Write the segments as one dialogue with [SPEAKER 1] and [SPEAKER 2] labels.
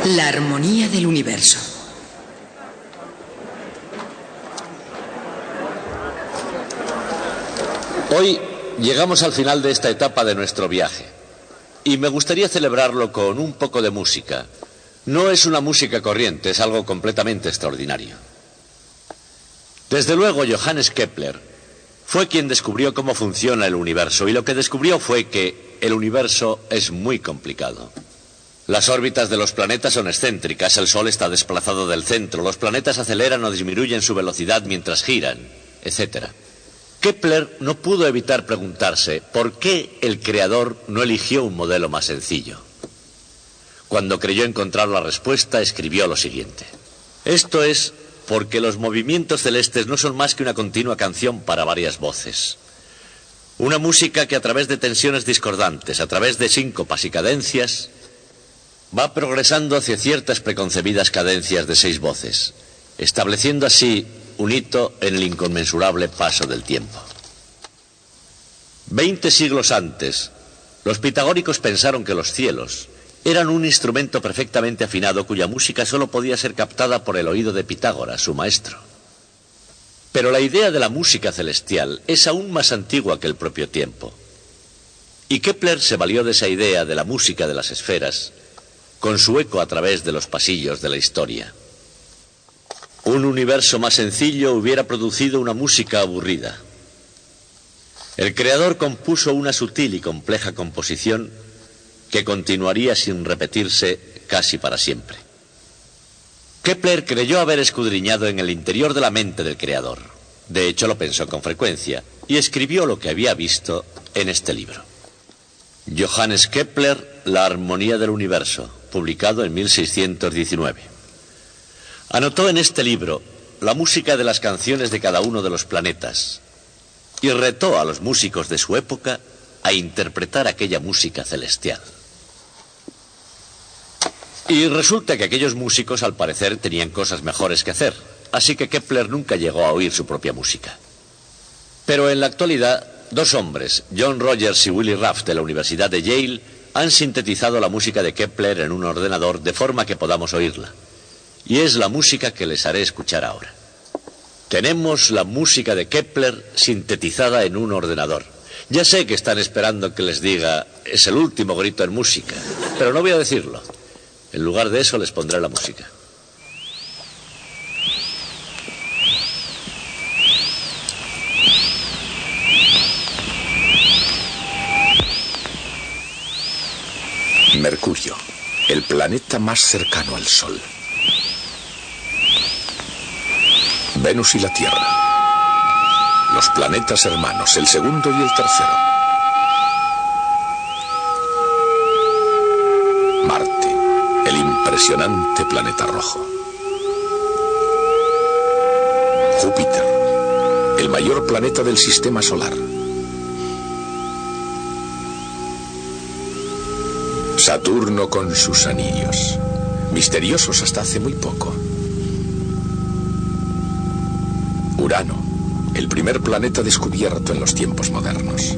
[SPEAKER 1] La armonía del universo.
[SPEAKER 2] Hoy llegamos al final de esta etapa de nuestro viaje y me gustaría celebrarlo con un poco de música. No es una música corriente, es algo completamente extraordinario. Desde luego, Johannes Kepler fue quien descubrió cómo funciona el universo, y lo que descubrió fue que el universo es muy complicado. Las órbitas de los planetas son excéntricas, el Sol está desplazado del centro, los planetas aceleran o disminuyen su velocidad mientras giran, etc. Kepler no pudo evitar preguntarse por qué el creador no eligió un modelo más sencillo. Cuando creyó encontrar la respuesta, escribió lo siguiente: esto es porque los movimientos celestes no son más que una continua canción para varias voces. Una música que a través de tensiones discordantes, a través de síncopas y cadencias, va progresando hacia ciertas preconcebidas cadencias de 6 voces, estableciendo así un hito en el inconmensurable paso del tiempo. 20 siglos antes, los pitagóricos pensaron que los cielos eran un instrumento perfectamente afinado cuya música solo podía ser captada por el oído de Pitágoras, su maestro. Pero la idea de la música celestial es aún más antigua que el propio tiempo. Y Kepler se valió de esa idea de la música de las esferas, con su eco a través de los pasillos de la historia. Un universo más sencillo hubiera producido una música aburrida. El creador compuso una sutil y compleja composición que continuaría sin repetirse casi para siempre. Kepler creyó haber escudriñado en el interior de la mente del creador. De hecho, lo pensó con frecuencia y escribió lo que había visto en este libro. Johannes Kepler, La armonía del universo, publicado en 1619. Anotó en este libro la música de las canciones de cada uno de los planetas y retó a los músicos de su época a interpretar aquella música celestial. Y resulta que aquellos músicos, al parecer, tenían cosas mejores que hacer, así que Kepler nunca llegó a oír su propia música. Pero en la actualidad, 2 hombres, John Rogers y Willy Raff de la Universidad de Yale, han sintetizado la música de Kepler en un ordenador de forma que podamos oírla. Y es la música que les haré escuchar ahora. Tenemos la música de Kepler sintetizada en un ordenador. Ya sé que están esperando que les diga, es el último grito en música, pero no voy a decirlo. En lugar de eso les pondré la música.
[SPEAKER 3] Mercurio, el planeta más cercano al Sol. Venus y la Tierra. Los planetas hermanos, el segundo y el tercero. Marte, el impresionante planeta rojo. Júpiter, el mayor planeta del sistema solar. Saturno con sus anillos, misteriosos hasta hace muy poco. Urano, el primer planeta descubierto en los tiempos modernos.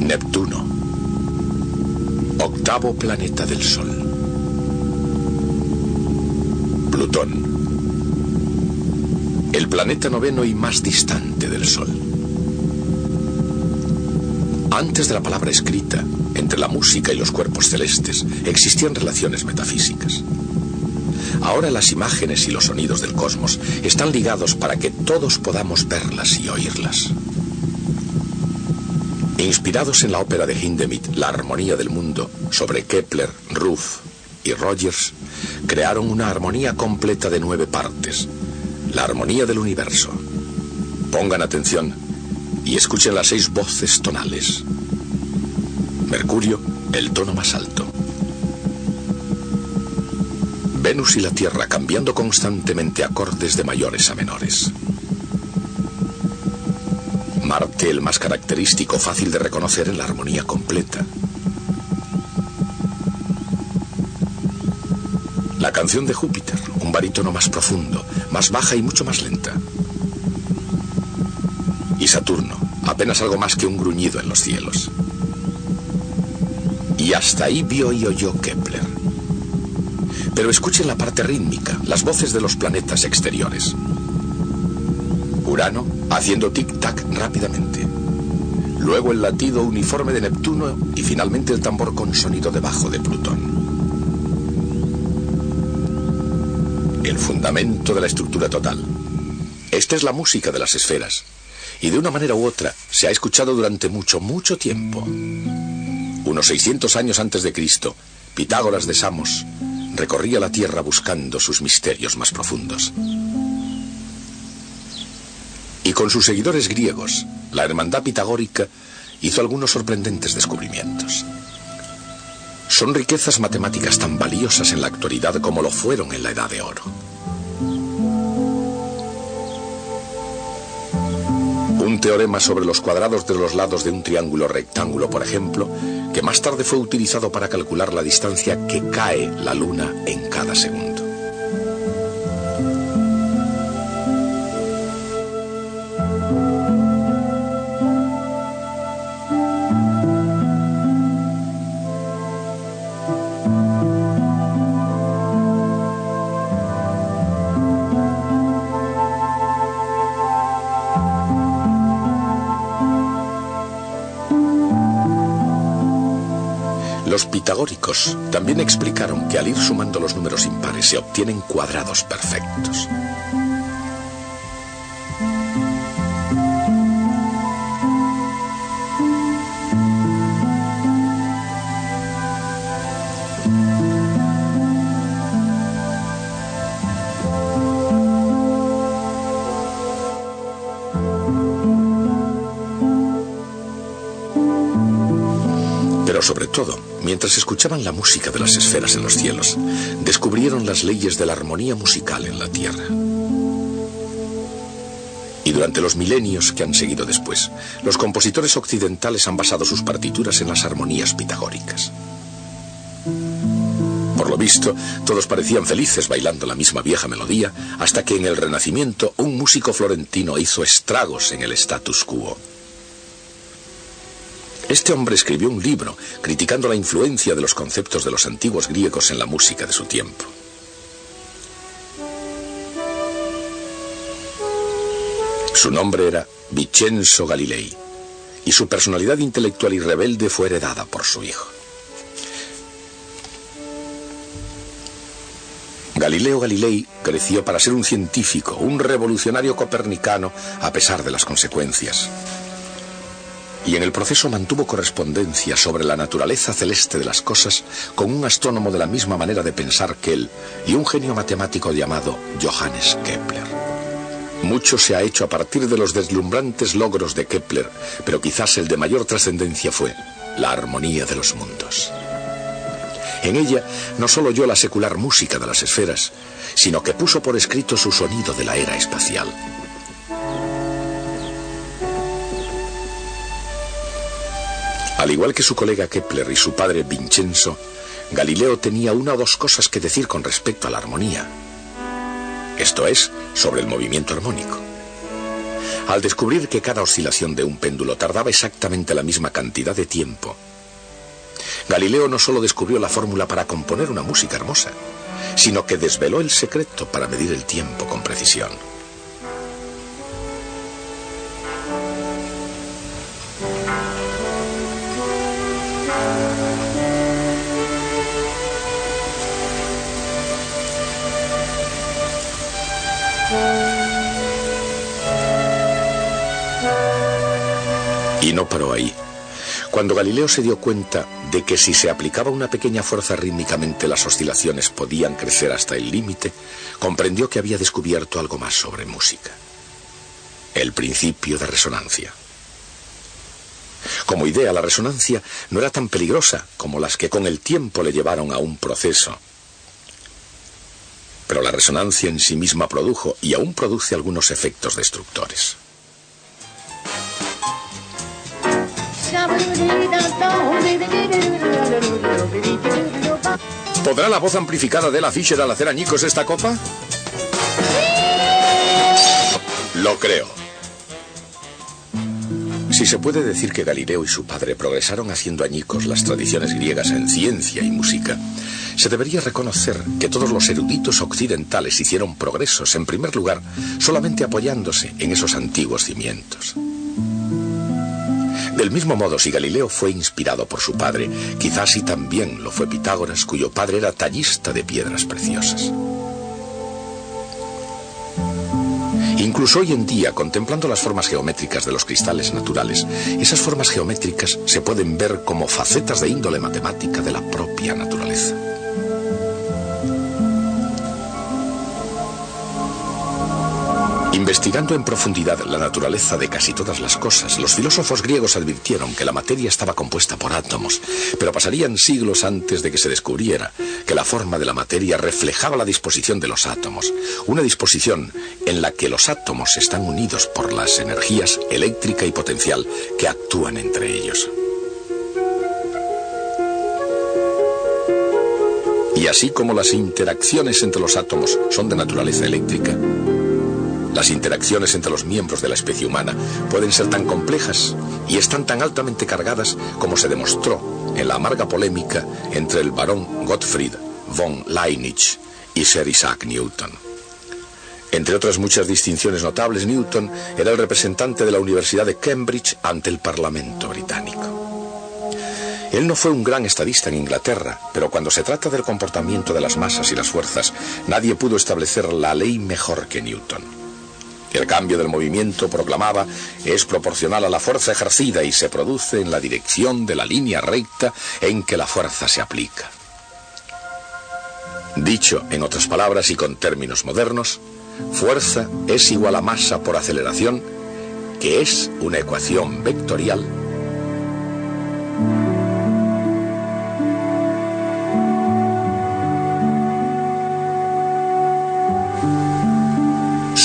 [SPEAKER 3] Neptuno, octavo planeta del Sol. Plutón, el planeta noveno y más distante del Sol. Antes de la palabra escrita, entre la música y los cuerpos celestes, existían relaciones metafísicas. Ahora las imágenes y los sonidos del cosmos están ligados para que todos podamos verlas y oírlas. Inspirados en la ópera de Hindemith, La armonía del mundo, sobre Kepler, Ruff y Rogers, crearon una armonía completa de 9 partes, la armonía del universo. Pongan atención y escuchen las 6 voces tonales. Mercurio, el tono más alto. Venus y la Tierra cambiando constantemente acordes de mayores a menores. Marte, el más característico, fácil de reconocer en la armonía completa. La canción de Júpiter, un barítono más profundo, más baja y mucho más lenta. Y Saturno, apenas algo más que un gruñido en los cielos. Y hasta ahí vio y oyó Kepler. Pero escuchen la parte rítmica, las voces de los planetas exteriores. Urano haciendo tic-tac rápidamente. Luego el latido uniforme de Neptuno y finalmente el tambor con sonido de bajo de Plutón. El fundamento de la estructura total. Esta es la música de las esferas. Y de una manera u otra se ha escuchado durante mucho, mucho tiempo. Unos 600 años antes de Cristo, Pitágoras de Samos recorría la Tierra buscando sus misterios más profundos. Y con sus seguidores griegos, la hermandad pitagórica hizo algunos sorprendentes descubrimientos. Son riquezas matemáticas tan valiosas en la actualidad como lo fueron en la Edad de Oro. Un teorema sobre los cuadrados de los lados de un triángulo rectángulo, por ejemplo, que más tarde fue utilizado para calcular la distancia que cae la Luna en cada segundo. Los pitagóricos también explicaron que al ir sumando los números impares se obtienen cuadrados perfectos. Pero sobre todo, mientras escuchaban la música de las esferas en los cielos, descubrieron las leyes de la armonía musical en la Tierra. Y durante los milenios que han seguido después, los compositores occidentales han basado sus partituras en las armonías pitagóricas. Por lo visto, todos parecían felices bailando la misma vieja melodía, hasta que en el Renacimiento un músico florentino hizo estragos en el status quo. Este hombre escribió un libro criticando la influencia de los conceptos de los antiguos griegos en la música de su tiempo. Su nombre era Vincenzo Galilei, y su personalidad intelectual y rebelde fue heredada por su hijo. Galileo Galilei creció para ser un científico, un revolucionario copernicano, a pesar de las consecuencias. Y en el proceso mantuvo correspondencia sobre la naturaleza celeste de las cosas con un astrónomo de la misma manera de pensar que él y un genio matemático llamado Johannes Kepler. Mucho se ha hecho a partir de los deslumbrantes logros de Kepler, pero quizás el de mayor trascendencia fue la armonía de los mundos. En ella no solo oyó la secular música de las esferas, sino que puso por escrito su sonido de la era espacial. Al igual que su colega Kepler y su padre Vincenzo, Galileo tenía una o dos cosas que decir con respecto a la armonía. Esto es, sobre el movimiento armónico. Al descubrir que cada oscilación de un péndulo tardaba exactamente la misma cantidad de tiempo, Galileo no solo descubrió la fórmula para componer una música hermosa, sino que desveló el secreto para medir el tiempo con precisión. Y no paró ahí. Cuando Galileo se dio cuenta de que si se aplicaba una pequeña fuerza rítmicamente las oscilaciones podían crecer hasta el límite, comprendió que había descubierto algo más sobre música. El principio de resonancia. Como idea, la resonancia no era tan peligrosa como las que con el tiempo le llevaron a un proceso. Pero la resonancia en sí misma produjo y aún produce algunos efectos destructores. ¿Podrá la voz amplificada de Ella Fischer al hacer añicos esta copa? Lo creo. Si se puede decir que Galileo y su padre progresaron haciendo añicos las tradiciones griegas en ciencia y música, se debería reconocer que todos los eruditos occidentales hicieron progresos, en primer lugar, solamente apoyándose en esos antiguos cimientos. Del mismo modo, si Galileo fue inspirado por su padre, quizás y también lo fue Pitágoras, cuyo padre era tallista de piedras preciosas. Incluso hoy en día, contemplando las formas geométricas de los cristales naturales, esas formas geométricas se pueden ver como facetas de índole matemática de la propia naturaleza. Investigando en profundidad la naturaleza de casi todas las cosas, los filósofos griegos advirtieron que la materia estaba compuesta por átomos, pero pasarían siglos antes de que se descubriera que la forma de la materia reflejaba la disposición de los átomos, una disposición en la que los átomos están unidos por las energías eléctrica y potencial que actúan entre ellos. Y así como las interacciones entre los átomos son de naturaleza eléctrica, las interacciones entre los miembros de la especie humana pueden ser tan complejas y están tan altamente cargadas como se demostró en la amarga polémica entre el barón Gottfried von Leibniz y Sir Isaac Newton. Entre otras muchas distinciones notables, Newton era el representante de la Universidad de Cambridge ante el Parlamento británico. Él no fue un gran estadista en Inglaterra, pero cuando se trata del comportamiento de las masas y las fuerzas, nadie pudo establecer la ley mejor que Newton. El cambio del movimiento, proclamaba, es proporcional a la fuerza ejercida y se produce en la dirección de la línea recta en que la fuerza se aplica. Dicho en otras palabras y con términos modernos, fuerza es igual a masa por aceleración, que es una ecuación vectorial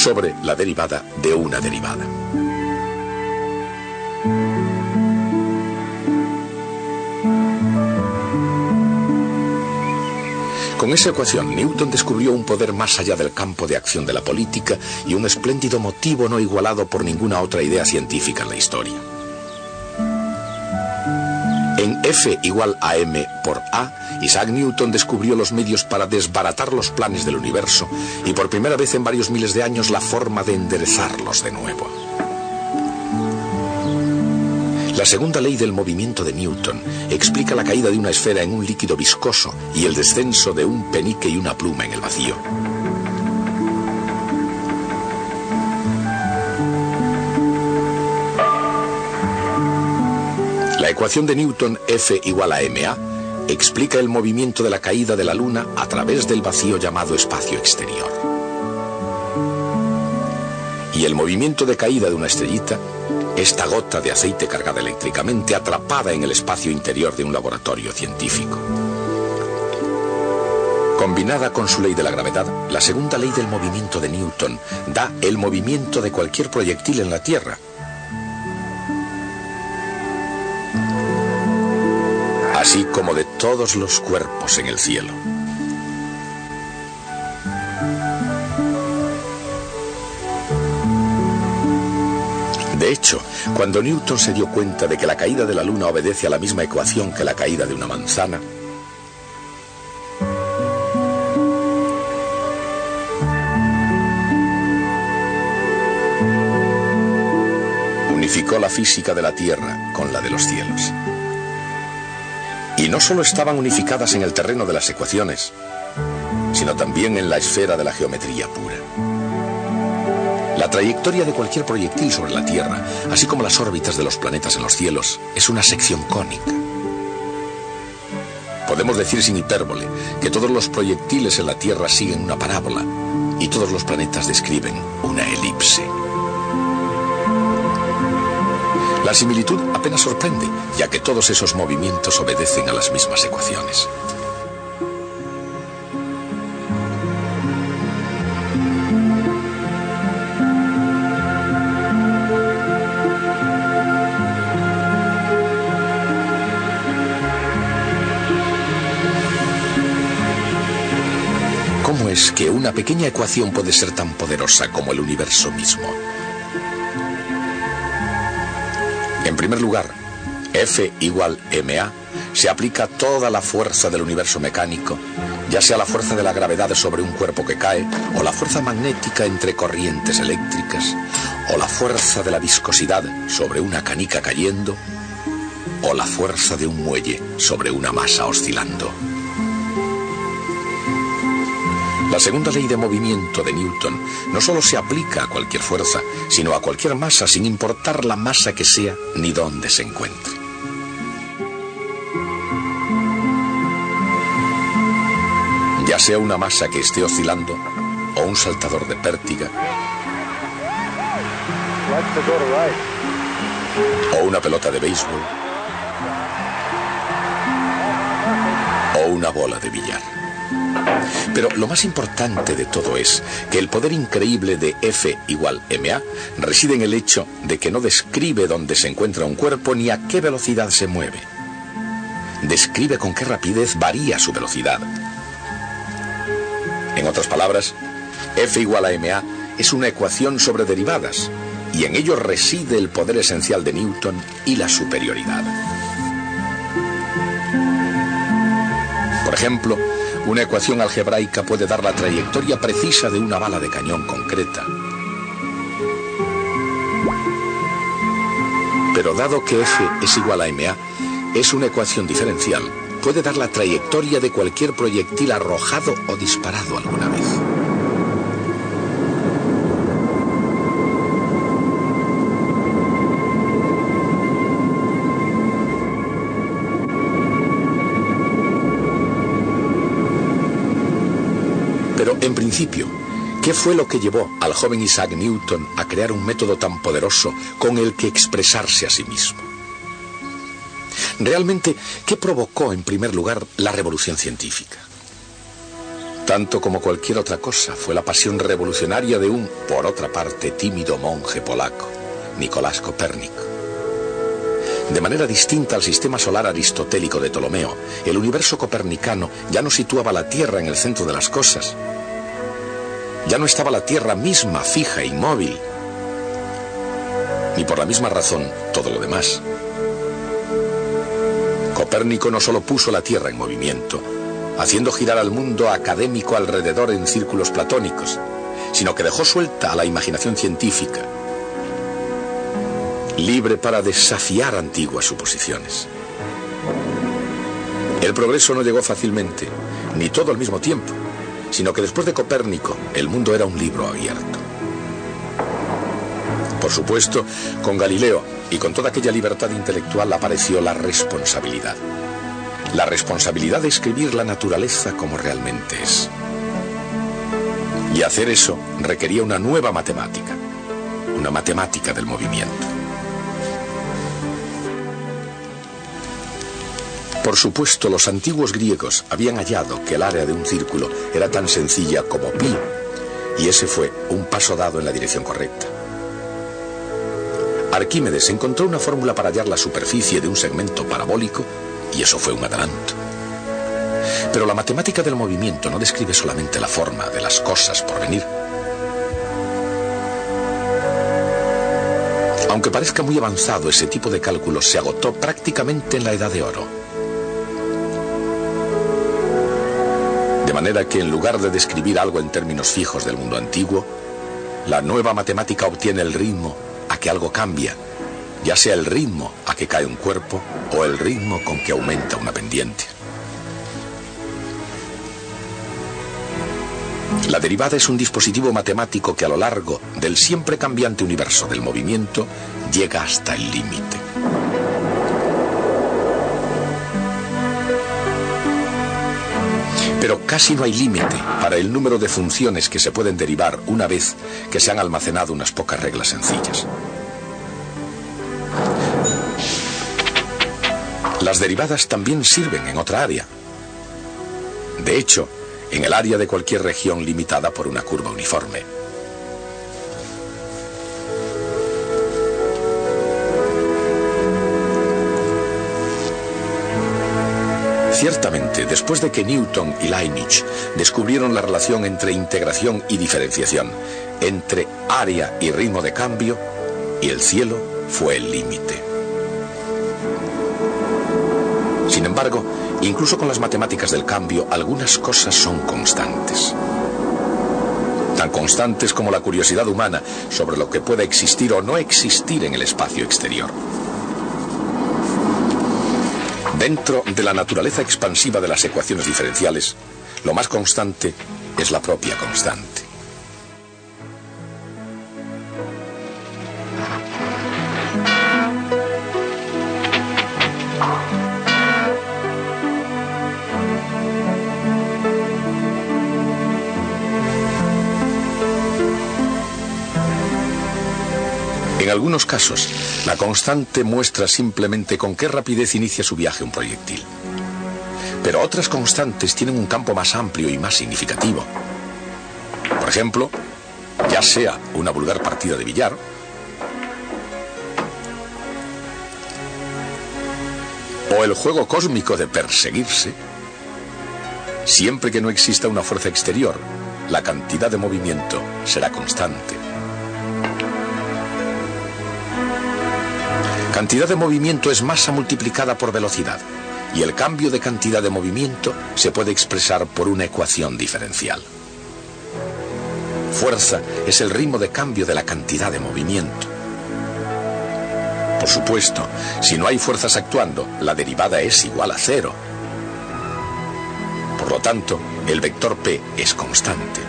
[SPEAKER 3] sobre la derivada de una derivada. Con esa ecuación, Newton descubrió un poder más allá del campo de acción de la política y un espléndido motivo no igualado por ninguna otra idea científica en la historia. En F igual a m por A, Isaac Newton descubrió los medios para desbaratar los planes del universo y por primera vez en varios miles de años la forma de enderezarlos de nuevo. La segunda ley del movimiento de Newton explica la caída de una esfera en un líquido viscoso y el descenso de un penique y una pluma en el vacío. La ecuación de Newton, F igual a ma, explica el movimiento de la caída de la Luna a través del vacío llamado espacio exterior. Y el movimiento de caída de una estrellita, esta gota de aceite cargada eléctricamente atrapada en el espacio interior de un laboratorio científico. Combinada con su ley de la gravedad, la segunda ley del movimiento de Newton da el movimiento de cualquier proyectil en la Tierra, así como de todos los cuerpos en el cielo. De hecho, cuando Newton se dio cuenta de que la caída de la Luna obedece a la misma ecuación que la caída de una manzana, unificó la física de la Tierra con la de los cielos. Y no solo estaban unificadas en el terreno de las ecuaciones, sino también en la esfera de la geometría pura. La trayectoria de cualquier proyectil sobre la Tierra, así como las órbitas de los planetas en los cielos, es una sección cónica. Podemos decir sin hipérbole que todos los proyectiles en la Tierra siguen una parábola y todos los planetas describen una elipse. La similitud apenas sorprende, ya que todos esos movimientos obedecen a las mismas ecuaciones. ¿Cómo es que una pequeña ecuación puede ser tan poderosa como el universo mismo? En primer lugar, F igual ma se aplica toda la fuerza del universo mecánico, ya sea la fuerza de la gravedad sobre un cuerpo que cae, o la fuerza magnética entre corrientes eléctricas, o la fuerza de la viscosidad sobre una canica cayendo, o la fuerza de un muelle sobre una masa oscilando. La segunda ley de movimiento de Newton no solo se aplica a cualquier fuerza, sino a cualquier masa, sin importar la masa que sea ni dónde se encuentre. Ya sea una masa que esté oscilando o un saltador de pértiga o una pelota de béisbol o una bola de billar. Pero lo más importante de todo es que el poder increíble de F igual ma reside en el hecho de que no describe dónde se encuentra un cuerpo ni a qué velocidad se mueve. Describe con qué rapidez varía su velocidad. En otras palabras, F igual a ma es una ecuación sobre derivadas, y en ello reside el poder esencial de Newton y la superioridad. Por ejemplo, una ecuación algebraica puede dar la trayectoria precisa de una bala de cañón concreta. Pero dado que F es igual a ma, es una ecuación diferencial. Puede dar la trayectoria de cualquier proyectil arrojado o disparado alguna vez. Pero, en principio, ¿qué fue lo que llevó al joven Isaac Newton a crear un método tan poderoso con el que expresarse a sí mismo? Realmente, ¿qué provocó en primer lugar la revolución científica? Tanto como cualquier otra cosa, fue la pasión revolucionaria de un, por otra parte, tímido monje polaco, Nicolás Copérnico. De manera distinta al sistema solar aristotélico de Ptolomeo, el universo copernicano ya no situaba la Tierra en el centro de las cosas. Ya no estaba la Tierra misma fija e inmóvil, ni por la misma razón todo lo demás. Copérnico no solo puso la Tierra en movimiento, haciendo girar al mundo académico alrededor en círculos platónicos, sino que dejó suelta a la imaginación científica, libre para desafiar antiguas suposiciones. El progreso no llegó fácilmente, ni todo al mismo tiempo, sino que después de Copérnico, el mundo era un libro abierto. Por supuesto, con Galileo y con toda aquella libertad intelectual apareció la responsabilidad. La responsabilidad de escribir la naturaleza como realmente es. Y hacer eso requería una nueva matemática, una matemática del movimiento. Por supuesto, los antiguos griegos habían hallado que el área de un círculo era tan sencilla como pi, y ese fue un paso dado en la dirección correcta. Arquímedes encontró una fórmula para hallar la superficie de un segmento parabólico, y eso fue un adelanto. Pero la matemática del movimiento no describe solamente la forma de las cosas por venir. Aunque parezca muy avanzado, ese tipo de cálculo se agotó prácticamente en la Edad de Oro. De manera que en lugar de describir algo en términos fijos del mundo antiguo, la nueva matemática obtiene el ritmo a que algo cambia, ya sea el ritmo a que cae un cuerpo o el ritmo con que aumenta una pendiente. La derivada es un dispositivo matemático que a lo largo del siempre cambiante universo del movimiento llega hasta el límite. Pero casi no hay límite para el número de funciones que se pueden derivar una vez que se han almacenado unas pocas reglas sencillas. Las derivadas también sirven en otra área. De hecho, en el área de cualquier región limitada por una curva uniforme. Ciertamente, después de que Newton y Leibniz descubrieron la relación entre integración y diferenciación, entre área y ritmo de cambio, y el cielo fue el límite. embargo, incluso con las matemáticas del cambio, algunas cosas son constantes. Tan constantes como la curiosidad humana sobre lo que puede existir o no existir en el espacio exterior. Dentro de la naturaleza expansiva de las ecuaciones diferenciales, lo más constante es la propia constante. En algunos casos, la constante muestra simplemente con qué rapidez inicia su viaje un proyectil. Pero otras constantes tienen un campo más amplio y más significativo. Por ejemplo, ya sea una vulgar partida de billar, o el juego cósmico de perseguirse, siempre que no exista una fuerza exterior, la cantidad de movimiento será constante. Cantidad de movimiento es masa multiplicada por velocidad, y el cambio de cantidad de movimiento se puede expresar por una ecuación diferencial. Fuerza es el ritmo de cambio de la cantidad de movimiento. Por supuesto, si no hay fuerzas actuando, la derivada es igual a cero. Por lo tanto, el vector P es constante.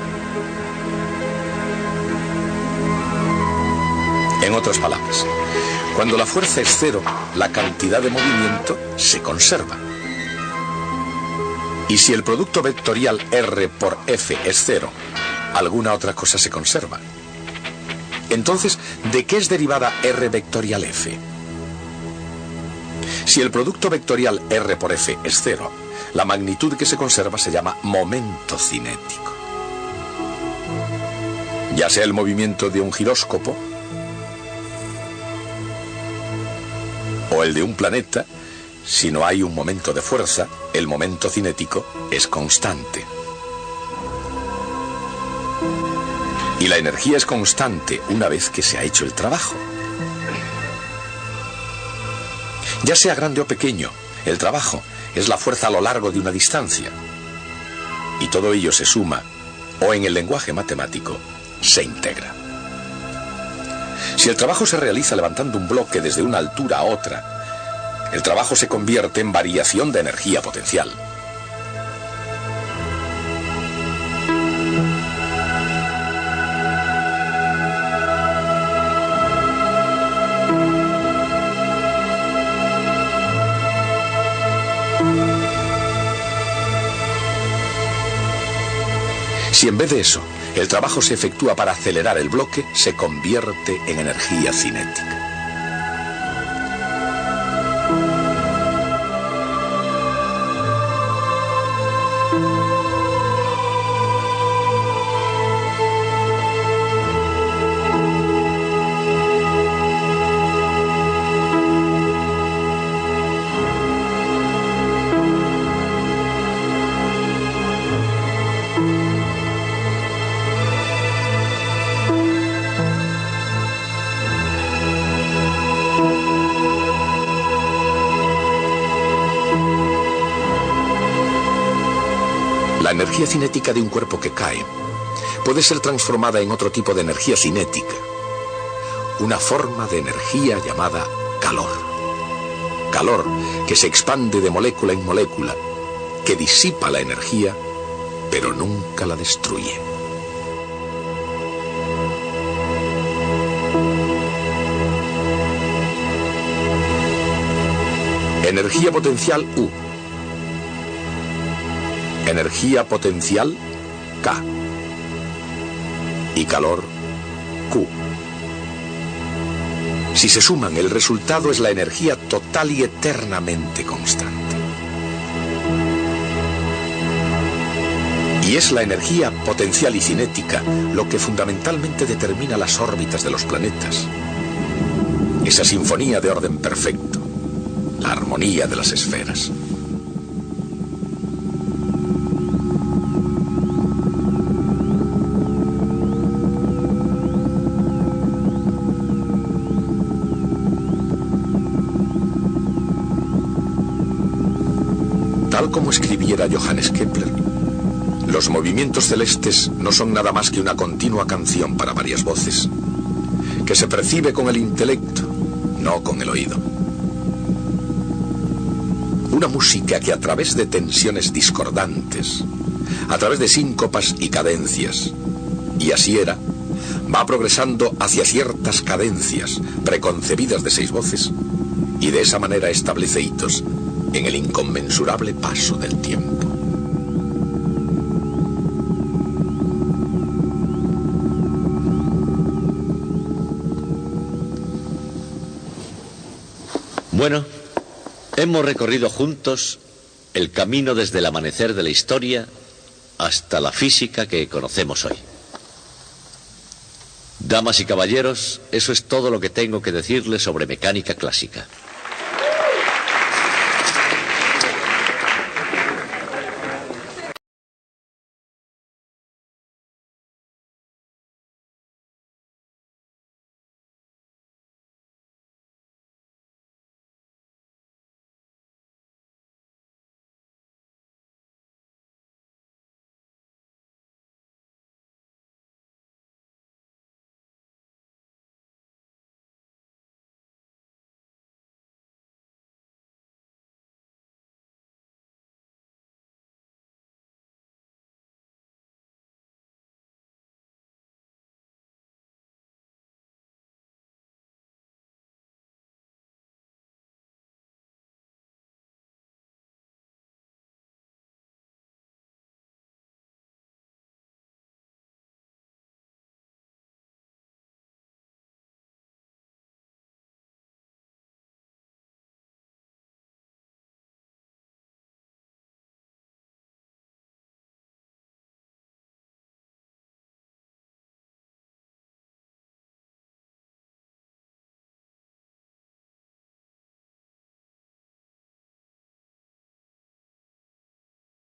[SPEAKER 3] En otras palabras, cuando la fuerza es cero, la cantidad de movimiento se conserva. Y si el producto vectorial R por F es cero, alguna otra cosa se conserva. Entonces, ¿de qué es derivada R vectorial F? Si el producto vectorial R por F es cero, la magnitud que se conserva se llama momento cinético. Ya sea el movimiento de un giróscopo o el de un planeta, si no hay un momento de fuerza, el momento cinético es constante. Y la energía es constante una vez que se ha hecho el trabajo. Ya sea grande o pequeño, el trabajo es la fuerza a lo largo de una distancia. Y todo ello se suma, o en el lenguaje matemático, se integra. Si el trabajo se realiza levantando un bloque desde una altura a otra, el trabajo se convierte en variación de energía potencial. Si en vez de eso, el trabajo se efectúa para acelerar el bloque, se convierte en energía cinética. La energía cinética de un cuerpo que cae puede ser transformada en otro tipo de energía cinética, una forma de energía llamada calor. Calor que se expande de molécula en molécula, que disipa la energía, pero nunca la destruye. Energía potencial U. Energía potencial K. Y calor Q. Si se suman, el resultado es la energía total y eternamente constante. Y es la energía potencial y cinética lo que fundamentalmente determina las órbitas de los planetas. Esa sinfonía de orden perfecto, la armonía de las esferas. Tal como escribiera Johannes Kepler, los movimientos celestes no son nada más que una continua canción para varias voces, que se percibe con el intelecto, no con el oído. Una música que a través de tensiones discordantes, a través de síncopas y cadencias, y así era, va progresando hacia ciertas cadencias preconcebidas de 6 voces, y de esa manera establece hitos en el inconmensurable paso del tiempo.
[SPEAKER 2] Bueno, hemos recorrido juntos el camino desde el amanecer de la historia hasta la física que conocemos hoy. Damas y caballeros, eso es todo lo que tengo que decirles sobre mecánica clásica.